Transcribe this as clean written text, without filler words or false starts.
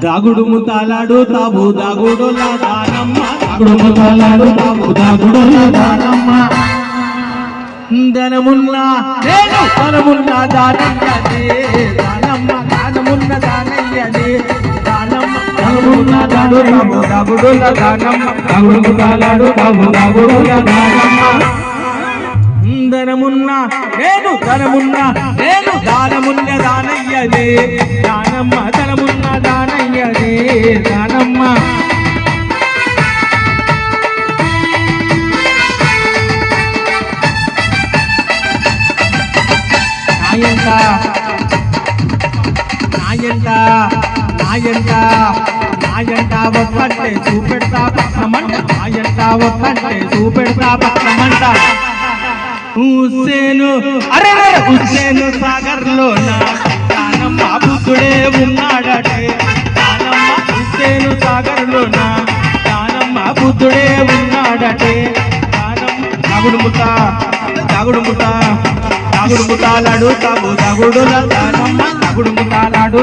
దాగుడు ముతాలాడు తావు దాగుడుల దానమ్మ దాగుడు ముతాలాడు తావు దాగుడుల దానమ్మ ధనమున్న నేను ధనమున్న దానయ్యదే దానమ్మ దానమున్న దానయ్యదే దానమ్మ ధనమున్న దాడు తావు దాగుడుల దానమ్మ దాగుడు ముతాలాడు తావు దాగుడుల దానమ్మ ధనమున్న నేను ధనమున్న నేను దానమున్న దానయ్యదే దానమ్మ ధనమున్న దానయ్యదే దానమ్మ నాయంట నాయంట నాయంట నాయంట ఒక్కటే చూపెడతా పక్కమంట నాయంట ఒక్కటే చూపెడతా పక్కమంట హుస్సేను అరే హుస్సేను సాగర్ లో దానమ్మ బుద్ధుడే ఉన్నాడటే దానమ్మ హుస్సేను సాగర్ లో దానమ్మ బుద్ధుడే ఉన్నాడటే దానమ్మ దాగుడు ముతాలాడు తావు దాగుడుల దానమ్మ దాగుడు ముతాలాడు